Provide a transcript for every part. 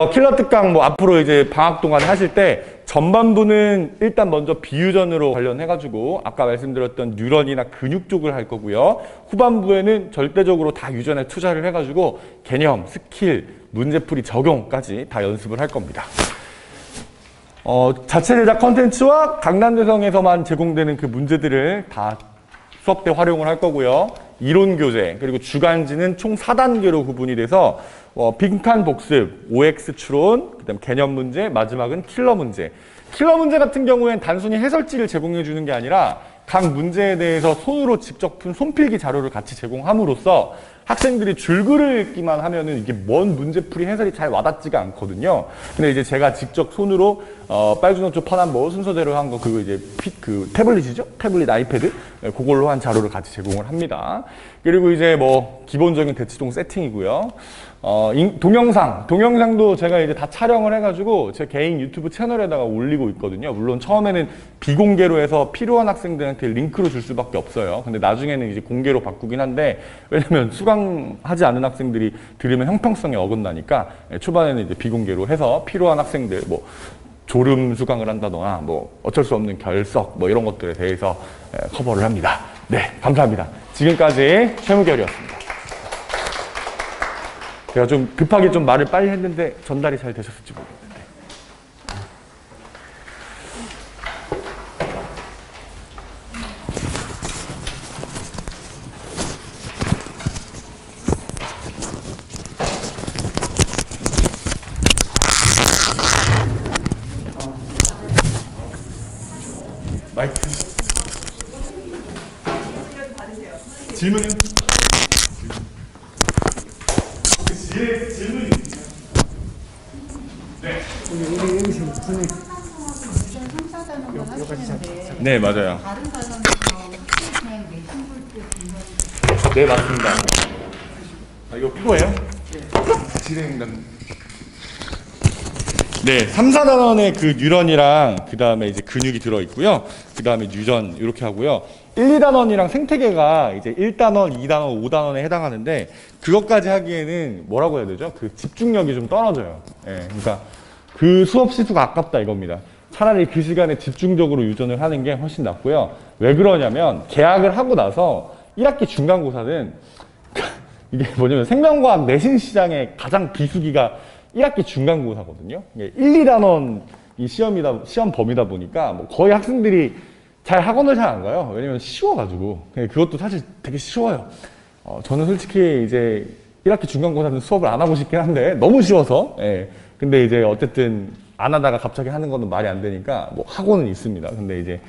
킬러 특강 뭐 앞으로 이제 방학 동안 하실 때 전반부는 일단 먼저 비유전으로 관련해가지고 아까 말씀드렸던 뉴런이나 근육 쪽을 할 거고요. 후반부에는 절대적으로 다 유전에 투자를 해가지고 개념, 스킬, 문제풀이, 적용까지 다 연습을 할 겁니다. 자체 제작 컨텐츠와 강남대성에서만 제공되는 그 문제들을 다 수업 때 활용을 할 거고요. 이론 교재, 그리고 주간지는 총 4단계로 구분이 돼서 빈칸 복습, OX 추론, 그다음 개념 문제, 마지막은 킬러 문제. 킬러 문제 같은 경우엔 단순히 해설지를 제공해 주는 게 아니라 각 문제에 대해서 손으로 직접 푼 손필기 자료를 같이 제공함으로써 학생들이 줄글을 읽기만 하면은 이게 뭔 문제풀이 해설이 잘 와닿지가 않거든요. 근데 이제 제가 직접 손으로 빨주노트 펀한 뭐 순서대로 한 거 그거 이제 그 태블릿이죠? 태블릿 아이패드 그걸로 한 자료를 같이 제공을 합니다. 그리고 이제 뭐 기본적인 대치동 세팅이고요. 동영상도 제가 이제 다 촬영을 해가지고 제 개인 유튜브 채널에다가 올리고 있거든요. 물론 처음에는 비공개로 해서 필요한 학생들한테 링크로 줄 수밖에 없어요. 근데 나중에는 이제 공개로 바꾸긴 한데 왜냐면 수강하지 않은 학생들이 들으면 형평성에 어긋나니까 초반에는 이제 비공개로 해서 필요한 학생들 뭐 졸음 수강을 한다거나 뭐 어쩔 수 없는 결석 뭐 이런 것들에 대해서 커버를 합니다. 네, 감사합니다. 지금까지 최무결이었습니다. 제가 좀 급하게 좀 말을 빨리 했는데 전달이 잘 되셨을지 모르겠는데. 마이크. 질문은? 질문이 있으세요? 네. 여기서 선생님. 유전 3, 4단원만 하시는데 네, 맞아요. 다른 단원에서 그냥 내신 볼때 네, 맞습니다. 이거 필요해요? 진행단. 네, 3, 4단원에 그 뉴런이랑 그 다음에 이제 근육이 들어있고요. 그 다음에 유전 이렇게 하고요. 1, 2단원이랑 생태계가 이제 1단원, 2단원, 5단원에 해당하는데 그것까지 하기에는 뭐라고 해야 되죠? 그 집중력이 좀 떨어져요. 예, 그러니까 그 수업 시수가 아깝다 이겁니다. 차라리 그 시간에 집중적으로 유전을 하는 게 훨씬 낫고요. 왜 그러냐면 개학을 하고 나서 1학기 중간고사는 이게 뭐냐면 생명과학 내신 시장의 가장 비수기가 1학기 중간고사거든요. 1, 2단원 이 시험 범위다 보니까 뭐 거의 학생들이 잘 학원을 잘 안 가요. 왜냐면 쉬워가지고. 그것도 사실 되게 쉬워요. 저는 솔직히 이제 1학기 중간고사는 수업을 안 하고 싶긴 한데 너무 쉬워서. 예. 근데 이제 어쨌든 안 하다가 갑자기 하는 거는 말이 안 되니까 뭐 학원은 있습니다. 근데 이제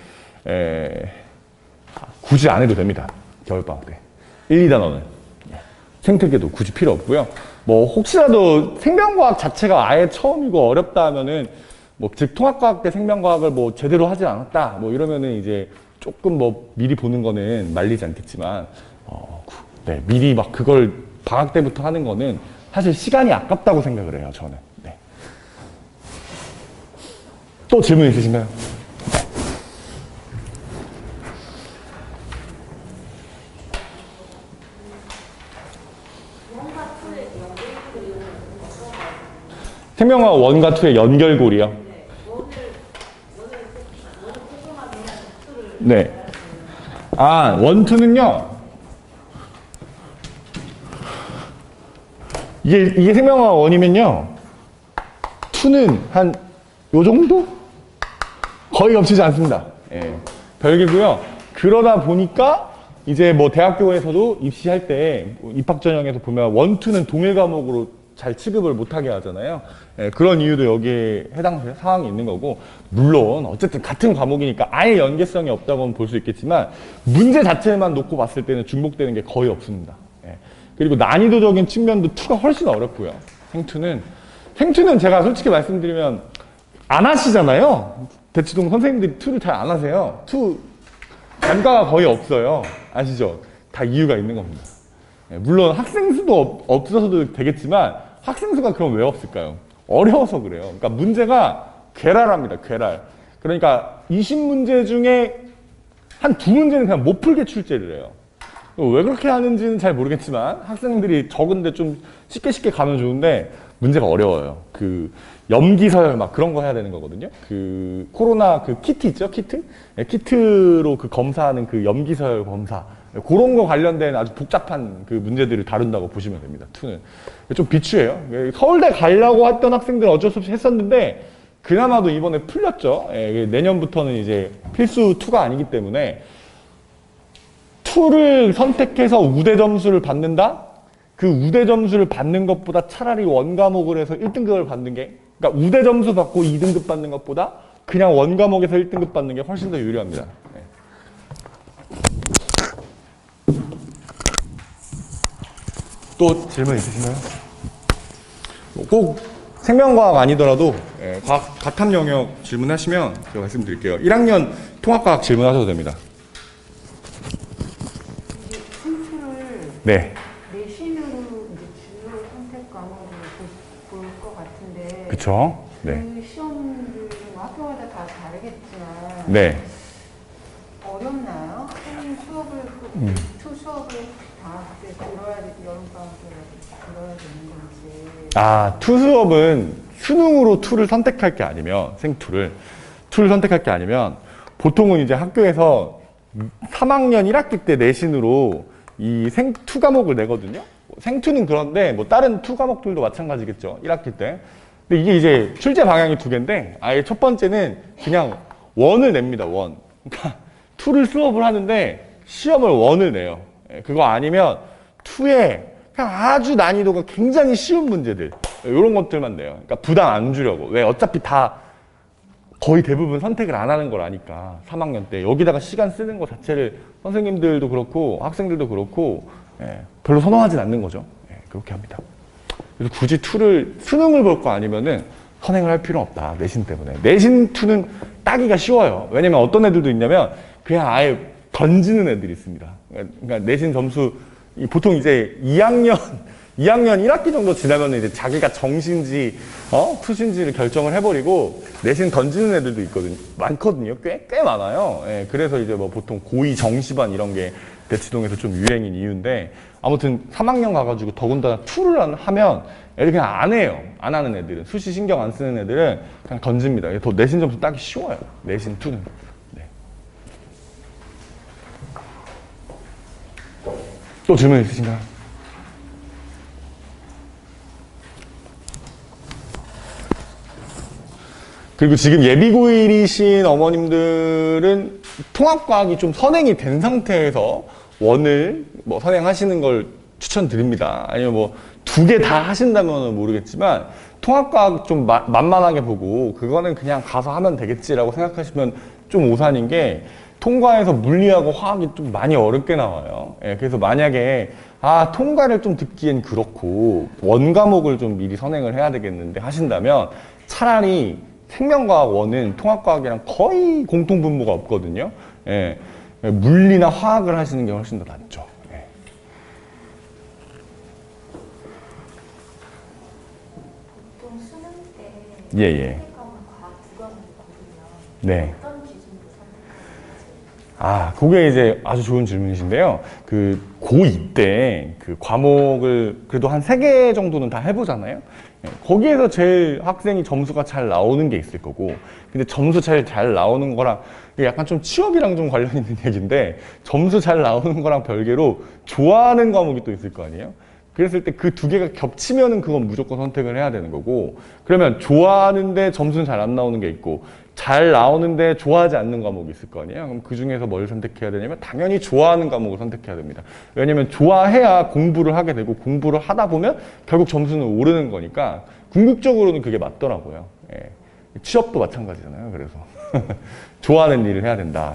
굳이 안 해도 됩니다. 겨울방학 때. 1, 2단원은. 생태계도 굳이 필요 없고요. 뭐 혹시라도 생명과학 자체가 아예 처음이고 어렵다 하면은 뭐 즉 통합과학 때 생명과학을 뭐 제대로 하지 않았다 뭐 이러면은 이제 조금 뭐 미리 보는 거는 말리지 않겠지만 네, 미리 막 그걸 방학 때부터 하는 거는 사실 시간이 아깝다고 생각을 해요. 저는. 네. 또 질문 있으신가요? 생명과학 1과 2의 연결고리요? 네. 아, 1, 2는요. 이게 생명과학 1이면요. 2는 한 요 정도? 거의 겹치지 않습니다. 예. 별개고요. 그러다 보니까 이제 뭐 대학교에서도 입시할 때 입학 전형에서 보면 1, 2는 동일 과목으로 잘 취급을 못하게 하잖아요. 예, 그런 이유도 여기에 해당 사항이 있는 거고, 물론 어쨌든 같은 과목이니까 아예 연계성이 없다고는 볼 수 있겠지만 문제 자체만 놓고 봤을 때는 중복되는 게 거의 없습니다. 예. 그리고 난이도적인 측면도 2가 훨씬 어렵고요. 생투는 제가 솔직히 말씀드리면 안 하시잖아요. 대치동 선생님들이 2를 잘 안 하세요. 2 단가가 거의 없어요. 아시죠? 다 이유가 있는 겁니다. 물론 학생 수도 없어서도 되겠지만 학생 수가 그럼 왜 없을까요? 어려워서 그래요. 그러니까 문제가 괴랄합니다. 괴랄. 그러니까 20문제 중에 한 2문제는 그냥 못 풀게 출제를 해요. 왜 그렇게 하는지는 잘 모르겠지만 학생들이 적은데 좀 쉽게 가면 좋은데 문제가 어려워요. 그 염기서열 막 그런 거 해야 되는 거거든요. 그 코로나 그 키트 있죠? 키트? 네, 키트로 그 검사하는 그 염기서열 검사. 그런 거 관련된 아주 복잡한 그 문제들을 다룬다고 보시면 됩니다. 2는. 좀 비추해요. 서울대 가려고 했던 학생들은 어쩔 수 없이 했었는데 그나마도 이번에 풀렸죠. 예, 내년부터는 이제 필수 2가 아니기 때문에 2를 선택해서 우대 점수를 받는다? 그 우대 점수를 받는 것보다 차라리 원 과목을 해서 1등급을 받는 게, 그러니까 우대 점수 받고 2등급 받는 것보다 그냥 원 과목에서 1등급 받는 게 훨씬 더 유리합니다. 네. 또 질문 있으신가요? 꼭 생명과학 아니더라도 예, 과학 가탐 영역 질문하시면 제가 말씀드릴게요. 1학년 통합과학 질문하셔도 됩니다. 생투를 네, 내신으로 이제 진로 선택 과목을 볼 것 같은데 그쵸? 네, 그 시험들은 학교마다 다 다르겠지만 네. 어렵나요? 수업을 투 수업을 방학 때 들어야 여름 방학 때 들어야 되는 건지. 아, 투 수업은 수능으로 투를 선택할 게 아니면 생투를 선택할 게 아니면 보통은 이제 학교에서 3학년 1학기 때 내신으로 이 생투 과목을 내거든요. 생투는 그런데 뭐 다른 투 과목들도 마찬가지겠죠. 1학기 때. 근데 이게 이제 출제 방향이 2개인데 아예 첫 번째는 그냥 원을 냅니다. 원. 그러니까 투를 수업을 하는데 시험을 원을 내요. 그거 아니면 투에 그냥 아주 난이도가 굉장히 쉬운 문제들 이런 것들만 내요. 그러니까 부담 안 주려고. 왜 어차피 다 거의 대부분 선택을 안 하는 걸 아니까 3학년 때 여기다가 시간 쓰는 것 자체를 선생님들도 그렇고 학생들도 그렇고 별로 선호하진 않는 거죠. 그렇게 합니다. 그래서 굳이 투를 수능을 볼 거 아니면은 선행을 할 필요는 없다. 내신 때문에. 내신 투는 따기가 쉬워요. 왜냐면 어떤 애들도 있냐면 그냥 아예 던지는 애들이 있습니다. 그러니까 내신 점수 보통 이제 2학년 1학기 정도 지나면 이제 자기가 정신지 투신지를 결정을 해버리고 내신 던지는 애들도 있거든요. 많거든요. 꽤 많아요. 그래서 이제 뭐 보통 고2 정시반 이런 게 대치동에서 좀 유행인 이유인데 아무튼 3학년 가가지고 더군다나 투를 하면 애들 그냥 안 해요. 안 하는 애들은 수시 신경 안 쓰는 애들은 그냥 던집니다. 더 내신 점수 따기 쉬워요. 내신 투는. 또 질문 있으신가요? 그리고 지금 예비고1이신 어머님들은 통합과학이 좀 선행이 된 상태에서 원을 뭐 선행하시는 걸 추천드립니다. 아니면 뭐 2개 다 하신다면 모르겠지만 통합과학 좀 만만하게 보고 그거는 그냥 가서 하면 되겠지라고 생각하시면 좀 오산인 게 통과해서 물리하고 화학이 좀 많이 어렵게 나와요. 그래서 만약에 통과를 좀 듣기엔 그렇고 원 과목을 좀 미리 선행을 해야 되겠는데 하신다면 차라리 생명과학 원은 통합과학이랑 거의 공통분모가 없거든요. 물리나 화학을 하시는 게 훨씬 더 낫죠. 보통 수능 때 예. 선택하는 과학 2과목이거든요. 네. 어떤 기준으로 선택하는지. 그게 이제 아주 좋은 질문이신데요. 그 고2 때 그 과목을 그래도 한 3개 정도는 다 해보잖아요. 거기에서 제일 학생이 점수가 잘 나오는 게 있을 거고, 근데 점수 잘 나오는 거랑 이게 약간 좀 취업이랑 좀 관련 있는 얘기인데 점수 잘 나오는 거랑 별개로 좋아하는 과목이 또 있을 거 아니에요? 그랬을 때 그 2개가 겹치면은 그건 무조건 선택을 해야 되는 거고, 그러면 좋아하는데 점수는 잘 안 나오는 게 있고 잘 나오는데 좋아하지 않는 과목이 있을 거 아니에요? 그럼 그 중에서 뭘 선택해야 되냐면 당연히 좋아하는 과목을 선택해야 됩니다. 왜냐면 좋아해야 공부를 하게 되고 공부를 하다 보면 결국 점수는 오르는 거니까 궁극적으로는 그게 맞더라고요. 취업도 마찬가지잖아요. 그래서 좋아하는 일을 해야 된다.